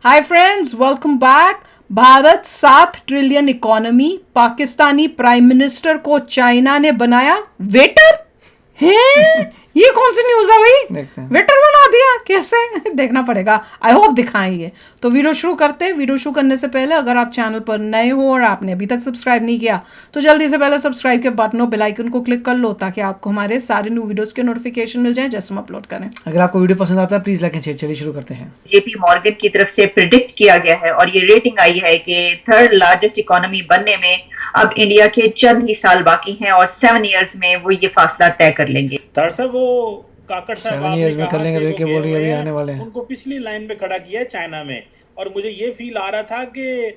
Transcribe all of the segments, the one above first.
Hi friends, welcome back. Bharat 7 trillion economy, Pakistani prime minister को China ने बनाया वेटर। हैं? ये कौन सी न्यूज है भाई? देखते हैं। वेटर बना दिया कैसे? देखना पड़ेगा। आई होप दिखाएं ये। तो वीडियो शुरू करते हैं। वीडियो शुरू करने से पहले अगर आप चैनल पर नए हो और आपने अभी तक सब्सक्राइब नहीं किया तो जल्दी से पहले सब्सक्राइब के बटन और बेल आइकन को क्लिक कर लो ताकि आपको हमारे सारे न्यू वीडियोस के नोटिफिकेशन मिल जाएं जैसे हम अपलोड करें। अगर आपको वीडियो पसंद आता है प्लीज लाइक एंड शेयर। चलिए शुरू करते हैं। जेपी मॉर्गन की तरफ से प्रिडिक्ट किया गया है और ये रेटिंग आई है कि थर्ड लार्जेस्ट इकोनॉमी बनने में अब इंडिया के चंद ही साल बाकी हैं और 7 इयर्स में वो ये फासला तय कर लेंगे। दरअसल वो काकड़ साहब 7 आपने years में कहा कर लेंगे, कि वो देखिए बोल रही है, गए अभी हुए आने वाले हैं। उनको पिछली लाइन में खड़ा किया है चाइना में। और मुझे ये फील आ रहा था कि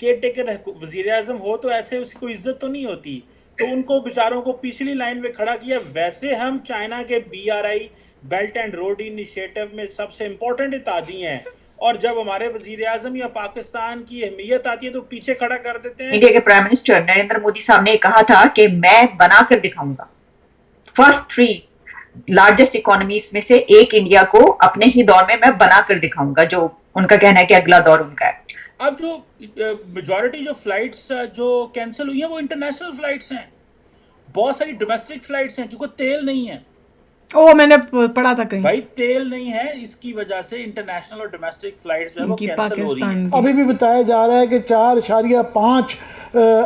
केयर टेकर वजीर आजम हो तो ऐसे उसकी कोई इज्जत तो नहीं होती, तो उनको बेचारों को पिछली लाइन में खड़ा किया। वैसे हम चाइना के BRI belt and road initiative में सबसे इम्पोर्टेंट इत्यादी हैं, और जब हमारे वजीर आजम या पाकिस्तान की अहमियत आती है तो पीछे खड़ा कर देते हैं। इंडिया के प्राइम मिनिस्टर नरेंद्र मोदी साहब ने कहा था कि मैं बना कर दिखाऊंगा फर्स्ट 3 लार्जेस्ट इकोनॉमीज में से एक इंडिया को अपने ही दौर में मैं बना कर दिखाऊंगा, जो उनका कहना है कि अगला दौर उनका है। अब जो मेजॉरिटी जो फ्लाइट्स जो कैंसिल हुई हैं वो इंटरनेशनल फ्लाइट्स हैं, बहुत सारी डोमेस्टिक फ्लाइट्स हैं क्योंकि तेल नहीं है। ओ, मैंने पढ़ा था कहीं। भाई तेल नहीं है, इसकी वजह से इंटरनेशनल और डोमेस्टिक फ्लाइट्स जो है वो उनकी कैंसिल हो रही पाकिस्तान हैं। की। अभी भी बताया जा रहा है कि 4.5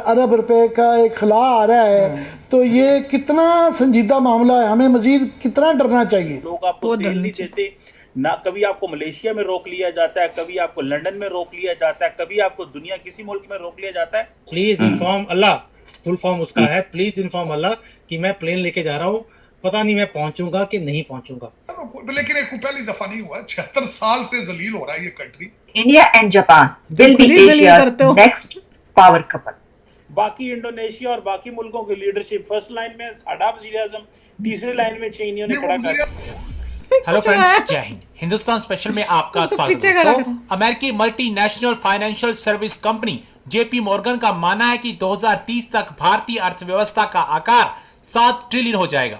अरब रुपए का एक खला आ रहा है, तो ये कितना संजीदा मामला है, हमें मजीद कितना डरना चाहिए। लोग आपको वो तेल डरना नहीं देते ना, कभी आपको मलेशिया में रोक लिया जाता है, कभी आपको लंदन में रोक लिया जाता है, कभी आपको दुनिया किसी मुल्क में रोक लिया जाता है। Please inform Allah, full form उसका है प्लीज इन्फॉर्म अल्लाह कि मैं प्लेन लेके जा रहा हूँ, पता नहीं मैं पहुंचूंगा कि नहीं पहुंचूंगा। लेकिन एक पहली दफा नहीं हुआ, 76 साल से जलील हो रहा है ये country. India and Japan will be खुद ही जलील एशियाज करते हो। Next power couple. बाकी इंडोनेशिया और बाकी मुल्कों की लीडरशिप फर्स्ट लाइन में, साडा वजीर आजम तीसरी लाइन में चीनियों ने खड़ा कर। हेलो फ्रेंड्स, जय हिंद। हिंदुस्तान स्पेशल में आपका स्वागत है पीछे खड़ा दोस्तों। अमेरिकी multinational financial service company JP Morgan का मानना है कि 2030 तक भारतीय अर्थव्यवस्था का आकार 7 ट्रिलियन हो जाएगा।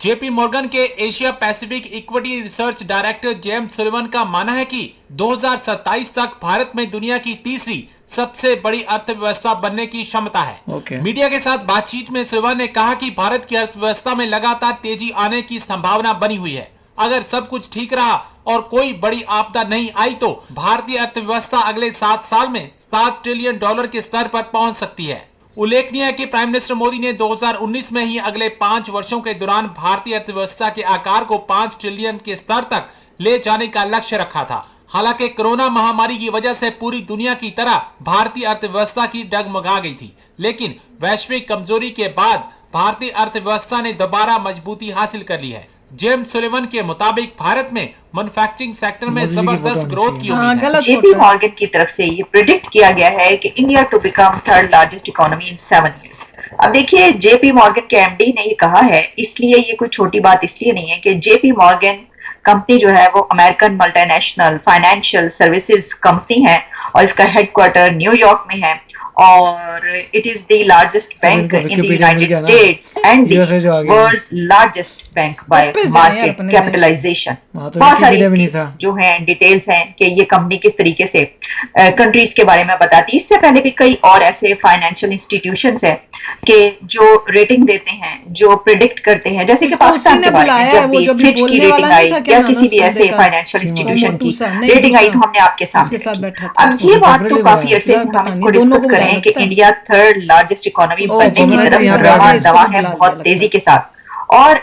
जेपी मॉर्गन के Asia Pacific equity research director James Sullivan का मानना है कि 2027 तक भारत में दुनिया की तीसरी सबसे बड़ी अर्थव्यवस्था बनने की क्षमता है। Okay. मीडिया के साथ बातचीत में सुलिवन ने कहा कि भारत की अर्थव्यवस्था में लगातार तेजी आने की संभावना बनी हुई है। अगर सब कुछ ठीक रहा और कोई बड़ी आपदा नहीं आई तो भारतीय अर्थव्यवस्था अगले 7 साल में $7 ट्रिलियन के स्तर पर पहुंच सकती है। उल्लेखनीय है कि प्राइम मिनिस्टर मोदी ने 2019 में ही अगले 5 वर्षों के दौरान भारतीय अर्थव्यवस्था के आकार को 5 ट्रिलियन के स्तर तक ले जाने का लक्ष्य रखा था। हालांकि कोरोना महामारी की वजह से पूरी दुनिया की तरह भारतीय अर्थव्यवस्था की डगमगा गई थी, लेकिन वैश्विक कमजोरी के बाद भारतीय अर्थव्यवस्था ने दोबारा मजबूती हासिल कर ली है। जेम्स सुलिवन के मुताबिक भारत में मैन्युफैक्चरिंग सेक्टर में मोदी जी की जबरदस्त फोटो ग्रोथ की हाँ, उम्मीद है। गलत जेपी फोटो है। मॉर्गन की तरफ से ये प्रिडिक्ट किया गया है कि India to become third largest economy in 7 years. अब देखिए, जेपी मॉर्गन के एमडी ने ये कहा है, इसलिए ये कोई छोटी बात इसलिए नहीं है कि जेपी मॉर्गन कंपनी जो है वो American multinational financial services company है और इसका हेडक्वार्टर न्यूयॉर्क में है और it is the largest bank इनको इन द Wikipedia मिल यूनाइटेड गया ना। स्टेट्स एंड USA जो आ द गया। वर्ल्ड्स लार्जेस्ट बैंक बाय वापस जाए यार मार्केट अपने देश। कैपिटलाइजेशन। वहाँ तो बहुत सारी Wikipedia भी नहीं इसकी था। जो है डिटेल्स हैं कि ये कंपनी किस तरीके से कंट्रीज के बारे में बताती है। इससे पहले भी कई और ऐसे फाइनेंशियल इंस्टीट्यूशंस हैं कि जो रेटिंग देते हैं, जो प्रिडिक्ट करते हैं, जैसे कि इसको पाकिस्तान उसी के ने बारे में बुलाया है, जब वो भी जब भी फिच की बोलने रेटिंग वाला नहीं आई था, क्या या नाम है किसी भी उस ऐसे बंदे का? फाइनेंशियल इंस्टीट्यूशन की मोटूसा, नहीं, रेटिंग आई दूसरा। तो हमने आपके उसके सामने साथ रखी। बैठा था। अब ये उसको बात पकड़ तो ले काफी बुलाया। अरसे से यार, हम पता इसको नहीं, दोनों डिस्कस को कर रहे बुलाया हैं कि लगता है। इंडिया थर्ड लार्जेस्ट इकोनॉमी ओ, बनने की permanently तरफ यहाँ पे रवां आ गए, दवा इसको है बुला बहुत लिया तेजी लगता के साथ। और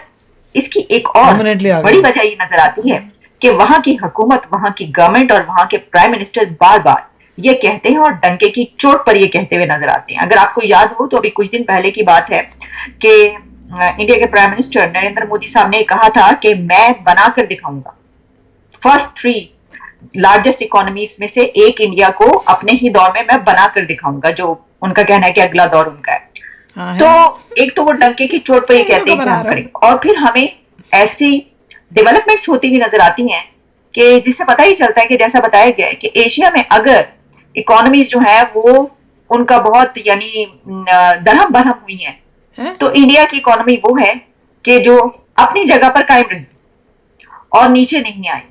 इसकी एक और Permanently आ गए। बड़ी वजह ये नजर आती है कि वहां की हुकूमत, वहां की गवर्नमेंट और वहां के प्राइम मिनिस्टर बार बार ये कहते हैं और डंके की चोट पर ये कहते हुए नजर आते हैं। अगर आपको याद हो तो अभी कुछ दिन पहले की बात है कि इंडिया के प्राइम मिनिस्टर नरेंद्र मोदी साहब ने कहा था कि मैं बना कर दिखाऊंगा फर्स्ट 3 लार्जेस्ट इकोनॉमीज में से एक इंडिया को अपने ही दौर में मैं बना कर दिखाऊंगा, जो उनका कहना है कि अगला दौर उनका है। हाँ, है। तो एक तो वो डंके की चोट पर ये ये तो कहते हैं कि घबरा हम रहा करेंगे, और फिर हमें ऐसी डेवलपमेंट्स होती हुई नजर आती हैं कि जिससे पता ही चलता है कि जैसा बताया गया है कि एशिया में अगर इकोनॉमीज जो है वो उनका बहुत यानी दरहम बरहम हुई है, हैं? तो इंडिया की इकोनॉमी वो है कि जो अपनी जगह पर कायम रही और नीचे नहीं आई।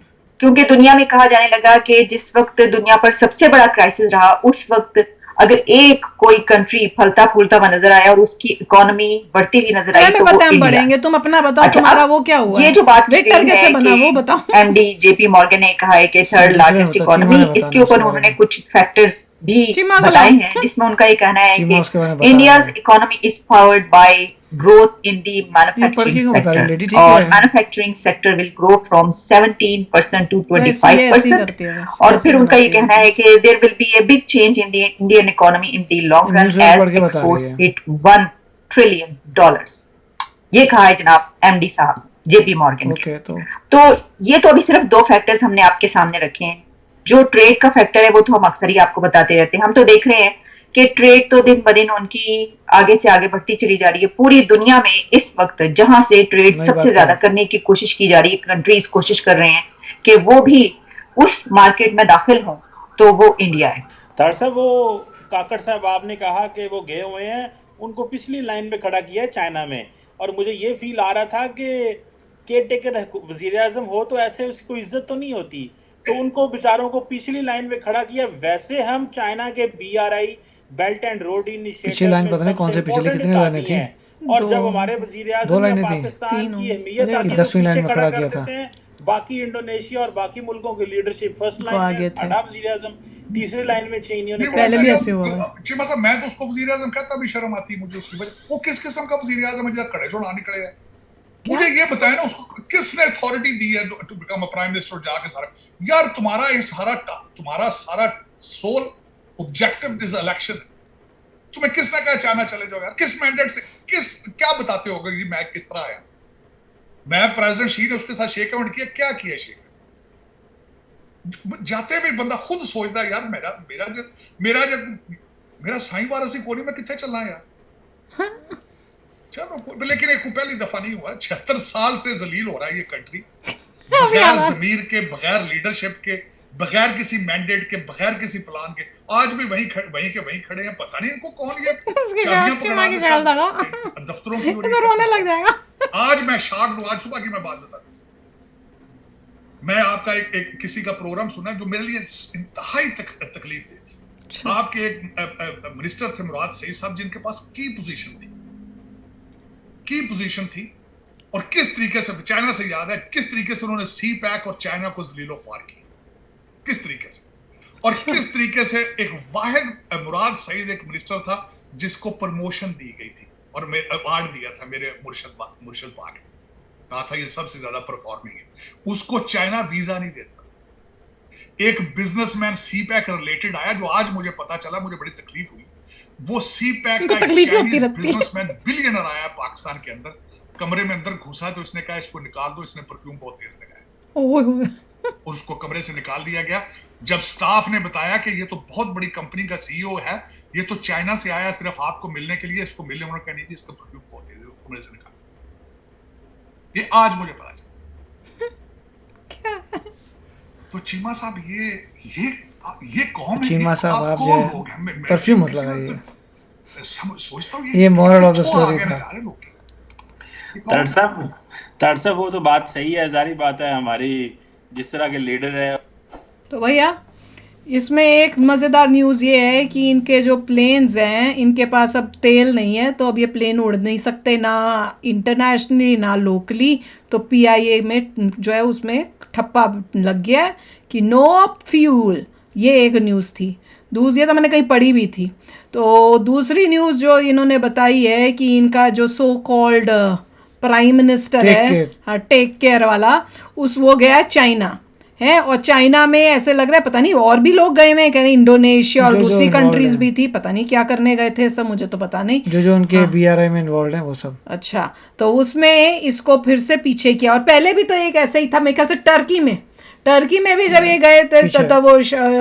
क्योंकि दुनिया में कहा जाने लगा कि जिस वक्त दुनिया पर सबसे बड़ा क्राइसिस रहा, उस वक्त अगर एक कोई कंट्री फलता फूलता हुआ नजर आया और उसकी इकोनॉमी बढ़ती हुई नजर आई हमें तो पता वो है, हम इंडिया। बढ़ेंगे। तुम अपना बताओ, अच्छा, तुम्हारा अब वो क्या हुआ ये है, जो बात वेक्टर कैसे बना वो बताओ। एमडी जेपी मॉर्गन ने कहा है कि थर्ड दूसरे लार्जेस्ट बता, इकोनॉमी, चीमा ने बताना इसके ऊपर उसके बारे उन्होंने में। कुछ फैक्टर्स भी चीमा को बताए लाओ। हैं, जिसमें उनका ये कहना है चीमा उसके बारे में कि बता इंडियाज रहा है। Economy is powered by growth in the ये मैन्युफैक्चरिंग पढ़ के क्यों बता रही सेक्टर, लेडी? ठीक और है। Manufacturing sector will grow from 17% to वैसे ये ऐसी 25%। करती है, वैसे और ऐसी फिर उनका ये बनाती है कहना है कि there will be a big change in the Indian economy in the long run news में पढ़ एज के बता रही एक्सपोर्ट्स है। Hit $1 trillion. ये कहा है जनाब एमडी साहब जेपी मॉर्गन के। ओके, तो ये तो अभी सिर्फ दो फैक्टर्स हमने आपके सामने रखे हैं। जो ट्रेड का फैक्टर है वो तो हम अक्सर ही आपको बताते रहते हैं। हम तो देख रहे हैं कि ट्रेड तो दिन ब दिन उनकी आगे से आगे बढ़ती चली जा रही है। पूरी दुनिया में इस वक्त जहां से ट्रेड नई सबसे बात ज्यादा है। करने की कोशिश की जा रही है, कंट्रीज कोशिश कर रहे हैं कि वो भी उस मार्केट में दाखिल हों, तो वो इंडिया है। दरअसल वो काकड़ साहब आपने कहा कि वो गए हुए हैं, उनको पिछली लाइन में खड़ा किया है चाइना में, और मुझे ये फील आ रहा था कि केयर टेकर वजीर आजम हो तो ऐसे उसकी कोई इज्जत तो नहीं होती, तो उनको बेचारों को पिछली लाइन में खड़ा किया। वैसे हम चाइना के BRI बेल्ट एंड रोड पिछली इनिशिएटिव लाइन में पता नहीं कौन से सबसे पिछले इम्पोर्टेंट कितने लाइनें आती थी? हैं, और दो- जब हमारे वजीर दो आजम लाइनें या थी। पाकिस्तान तीन की होंगी। अहमियत अरे आती है कि तो 10वीं लाइन पीछे में खड़ा खड़ा कर किया था। देते हैं। बाकी इंडोनेशिया और बाकी मुल्कों की लीडरशिप फर्स्ट वो लाइन आगे में, थे। साडा वजीर आजम तीसरी लाइन में चीनियों ने नहीं, पहले वो भी ऐसा ऐसे हुआ है। चिमा साहब, मैं तो उसको वजीर आजम कहता भी शर्म आती है मुझे उसकी वजह। वो किस किस्म का वजीर आजम है जो खड़े छोड़ा निकले है? मुझे ये बताया ना, उसको किसने अथॉरिटी दी है to become a prime minister? जाके सारा यार तुम्हारा सारा सोल ऑब्जेक्टिव इज इलेक्शन। तुम्हें किसने कहा चाइना चले जाओ यार? किस मैंडेट से, क्या बताते होगे कि मैं किस तरह आया? मैं प्रेसिडेंट शी ने उसके साथ शेक हैंड किया, क्या किया शेक? जाते भी बंदा खुद सोचता है यार मेरा साईं वारसी कोनी में कितने चलना है यार। चलो, लेकिन एक पहली दफा नहीं हुआ, 76 साल से जलील हो रहा है ये कंट्री, बगैर जमीर के, बगैर लीडरशिप के, बगैर किसी मैंडेट के, बगैर किसी प्लान के। आज भी वहीं खड़े हैं। पता नहीं इनको कौन ये चाबियां चिमा की पकड़ा शाल लगा। देता है दफ्तरों की। ये तो रोने लग जाएगा। आज मैं शॉक्ड हूं। आज सुबह की मैं बात बता दूं, मैं आपका एक किसी का प्रोग्राम सुना जो मेरे लिए इंतहाई तकलीफ दे थी। आपके एक मिनिस्टर थे मुराद सईद साहब, जिनके पास की पोजीशन थी, और किस तरीके से, चाइना से याद है किस तरीके से उन्होंने CPEC और चाइना को जलीलो ख्वार किया, किस तरीके से, और किस तरीके से एक वाहिद मुराद सईद एक मिनिस्टर था जिसको प्रमोशन दी गई थी और अवार्ड दिया था मेरे मुर्शद पाक ने, कहा था ये सबसे ज्यादा परफॉर्मिंग है। उसको चाइना वीजा नहीं देता। एक बिजनेसमैन CPEC रिलेटेड आया, जो आज मुझे पता चला, मुझे बड़ी तकलीफ हुई। वो CPEC का बिजनेसमैन बिलियनर आया पाकिस्तान के अंदर, कमरे में अंदर घुसा तो इसने कहा इसको निकाल दो, इसने परफ्यूम बहुत तेज लगाया और उसको कमरे से निकाल दिया गया। जब स्टाफ ने बताया कि ये तो बहुत बड़ी कंपनी का CEO है, ये तो चाइना से आया सिर्फ आपको मिलने के लिए, इसको मिलने उन्होंने कहा नहीं जी इसका परफ्यूम बहुत तेज है, कमरे से निकाल। ये आज मुझे पता चला। तो चीमा साहब ये कौन है? चीमा साहब, आप कौन लोग हैं? परफ्यूम मत लगाइए। सोचता हूँ ये moral of the story था। तड़ साहब वो तो बात सही है, जारी बात है, हमारी जिस तरह के लीडर है। तो भैया इसमें एक मज़ेदार न्यूज़ ये है कि इनके जो प्लेन्स हैं, इनके पास अब तेल नहीं है, तो अब ये प्लेन उड़ नहीं सकते, ना इंटरनेशनली ना लोकली। तो PIA में जो है उसमें ठप्पा लग गया है कि नो फ्यूल। ये एक न्यूज़ थी। दूसरी तो मैंने कहीं पढ़ी भी थी। तो दूसरी न्यूज़ जो इन्होंने बताई है कि इनका जो सो कॉल्ड प्राइम मिनिस्टर है, हाँ, टेक केयर वाला, वो गया चाइना है। और चाइना में ऐसे लग रहा है, पता नहीं और भी लोग गए हुए हैं, कह रहे इंडोनेशिया और दूसरी कंट्रीज भी थी, पता नहीं क्या करने गए थे सब, मुझे तो पता नहीं। जो उनके BRI में इन्वॉल्व हैं वो सब। अच्छा, तो उसमें इसको फिर से पीछे किया। और पहले भी तो एक ऐसे ही था, मेरे ख्याल से टर्की में भी जब ये गए थे तब वो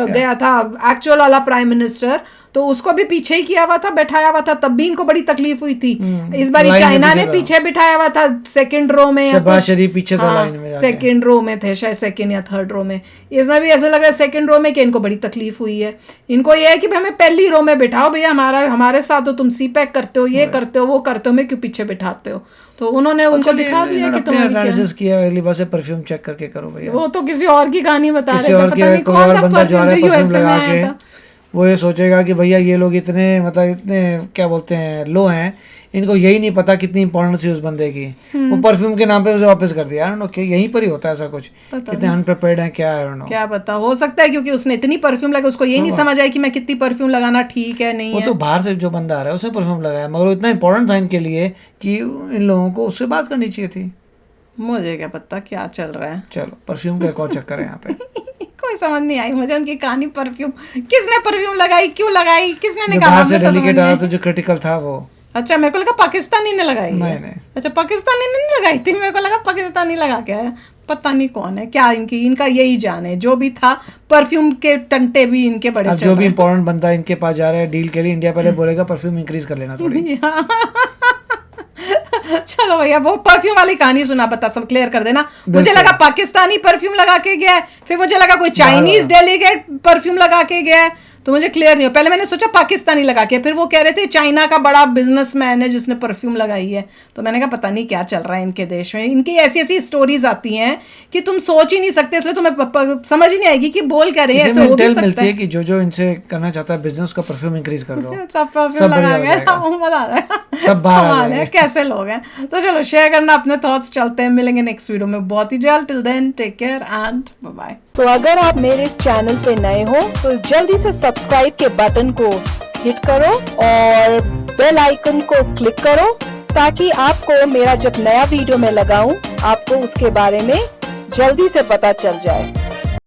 गया था एक्चुअल वाला प्राइम मिनिस्टर, तो उसको भी पीछे ही किया हुआ था, बैठाया हुआ था, तब भी इनको बड़ी तकलीफ हुई थी। इस बार लाइन में चाइना पीछे ने था। पीछे बिठाया हुआ था, सेकंड रो में या शहबाज कुछ। शरीफ पीछे था हाँ, लाइन में जाके। सेकंड रो में थे शायद, सेकंड या थर्ड रो में। इसमें भी ऐसा लग रहा है सेकंड रो में कि इनको बड़ी तकलीफ हुई है। इनको ये है कि भाई हमें पहली रो में बिठाओ भैया, हमारे साथ तो तुम सी पैक करते हो, ये करते हो, वो करते हो, हमें क्यों पीछे बिठाते हो। तो उन्होंने उनको दिखा दिया कि तुम्हें एनालिसिस किया, अगली बार से परफ्यूम चेक करके करो भैया। वो तो किसी और की कहानी बता रहे किसी थे, और पता के नहीं कोई कौन और था बंदा जो आ रहा है परफ्यूम जो परफ्यूम यूएसए में लगा आया के, था। वो ये सोचेगा कि भैया ये लोग इतने मतलब इतने क्या बोलते हैं लो हैं, इनको यही नहीं पता कितनी इंपॉर्टेंस थी उस बंदे की, वो परफ्यूम के नाम पे उसे वापस कर दिया। यहीं पर ही होता है ऐसा कुछ, कितने अनप्रिपेयर्ड हैं क्या है। क्या पता, हो सकता है क्योंकि उसने इतनी परफ्यूम लगा, उसको ये नहीं समझ आया कि मैं कितनी परफ्यूम लगाना ठीक है नहीं वो है। तो बाहर से जो बंदा आ रहा है उसने परफ्यूम लगाया, मगर वो इतना इंपॉर्टेंट था इनके लिए कि इन लोगों को उससे बात करनी चाहिए थी। मुझे क्या पता क्या चल रहा है। चलो परफ्यूम का एक और चक्कर है यहाँ पे। कोई समझ नहीं आई मुझे उनकी कहानी। परफ्यूम किसने परफ्यूम लगाई, क्यों लगाई, किसने जो निकाला, बाहर से हमें तो समझ डेलीगेट नहीं आ आई। रहा था जो क्रिटिकल था वो। अच्छा, मेरे को लगा पाकिस्तानी ने लगाई है। नहीं, नहीं। अच्छा, पाकिस्तानी ने नहीं लगाई थी, मेरे को लगा पाकिस्तानी लगा के आया। पता नहीं कौन है क्या, इनका यही जान है। जो भी था, परफ्यूम के टंटे भी इनके बड़े अब चल जो रहे भी हैं। इंपॉर्टेंट बंदा इनके पास जा रहा है डील के लिए, इंडिया पहले बोलेगा परफ्यूम इंक्रीज कर लेना थोड़ी। चलो भैया, वो परफ्यूम वाली कहानी सुना, बता सब क्लियर कर देना। मुझे लगा पाकिस्तानी परफ्यूम लगा के गया है, फिर मुझे लगा कोई चाइनीज डेलीगेट परफ्यूम लगा के गया है, तो मुझे क्लियर नहीं हो। पहले मैंने सोचा पाकिस्तानी लगा के, फिर वो कह रहे थे चाइना का बड़ा बिजनेसमैन है जिसने परफ्यूम लगाई है। तो मैंने कहा पता नहीं क्या चल रहा है इनके देश में। इनकी ऐसी ऐसी स्टोरीज आती हैं कि तुम सोच ही नहीं सकते, इसलिए तुम्हें समझ ही नहीं आएगी कि बोल क्या रहे हैं। ऐसे हो भी इंटेल सकता मिलती है है कि जो इनसे करना चाहता है बिजनेस का परफ्यूम इंक्रीज कर दो। सब परफ्यूम सब लगा बढ़िया हो के जाएगा। मजा आ जाएगा। सब बाहर आ कमाल है, जाएंगे। कैसे लोग हैं। तो चलो शेयर करना अपने थॉट्स। चलते हैं, मिलेंगे नेक्स्ट वीडियो में बहुत ही जल्द। Till then take care and bye bye. तो अगर आप मेरे इस चैनल पे नए हो तो जल्दी से सब्सक्राइब के बटन को हिट करो और बेल आइकन को क्लिक करो, ताकि आपको मेरा जब नया वीडियो मैं लगाऊं आपको उसके बारे में जल्दी से पता चल जाए।